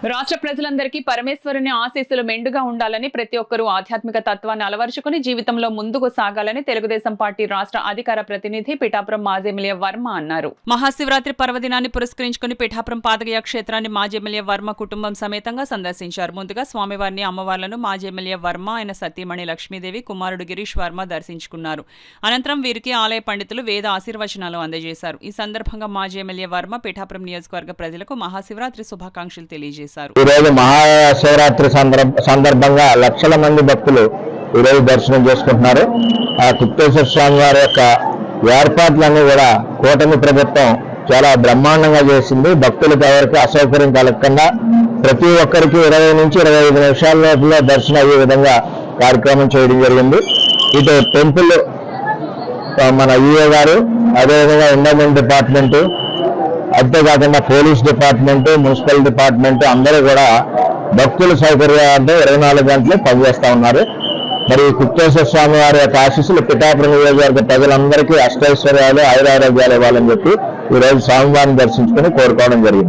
రాష్ట్ర ప్రజలందరికీ పరమేశ్వరుని ఆశీస్సులు మెండుగా ఉండాలని, ప్రతి ఒక్కరూ ఆధ్యాత్మిక తత్వాన్ని అలవరుచుకుని జీవితంలో ముందుకు సాగాలని తెలుగుదేశం పార్టీ రాష్ట్ర అధికార ప్రతినిధి పిఠాపురం మాజీ ఎమ్మెల్యే వర్మ అన్నారు. మహాశివరాత్రి పర్వదినాన్ని పురస్కరించుకుని పిఠాపురం పాదగయ క్షేత్రాన్ని మాజీ ఎమ్మెల్యే వర్మ కుటుంబం సమేతంగా సందర్శించారు. ముందుగా స్వామివారిని, అమ్మవార్లను మాజీ ఎమ్మెల్యే వర్మ, ఆయన సతీమణి లక్ష్మీదేవి, కుమారుడు గిరీష్ వర్మ దర్శించుకున్నారు. అనంతరం వీరికి ఆలయ పండితులు వేద ఆశీర్వచనాలు అందజేశారు. ఈ సందర్భంగా మాజీ ఎమ్మెల్యే వర్మ పిఠాపురం నియోజకవర్గ ప్రజలకు మహాశివరాత్రి శుభాకాంక్షలు తెలియజేశారు. ఈరోజు మహాశివరాత్రి సందర్భంగా లక్షల మంది భక్తులు ఈరోజు దర్శనం చేసుకుంటున్నారు. ఆ కుప్పేశ్వర స్వామి వారి యొక్క ఏర్పాట్లన్నీ కూడా కూటమి ప్రభుత్వం చాలా బ్రహ్మాండంగా చేసింది. భక్తులకు ఎవరికి అసౌకర్యం కలగకుండా ప్రతి ఒక్కరికి 20 నుంచి 25 నిమిషాల లోపల దర్శనం అయ్యే విధంగా కార్యక్రమం చేయడం జరిగింది. ఇటు టెంపుల్ మన ఈఓ గారు, అదేవిధంగా ఎండోమెంట్ డిపార్ట్మెంటు, అంతేకాకుండా పోలీస్ డిపార్ట్మెంట్, మున్సిపల్ డిపార్ట్మెంట్ అందరూ కూడా భక్తుల సౌకర్యాలతో 24 గంటలు పనిచేస్తా ఉన్నారు. మరి కుప్పేశ్వర స్వామి వారి యొక్క ఆశీస్సులు పిఠాపురం నియోజకవర్గ ప్రజలందరికీ అష్టైశ్వర్యాలు, ఆయురారోగ్యాలు ఇవ్వాలని చెప్పి ఈరోజు స్వామివారిని దర్శించుకుని కోరుకోవడం జరిగింది.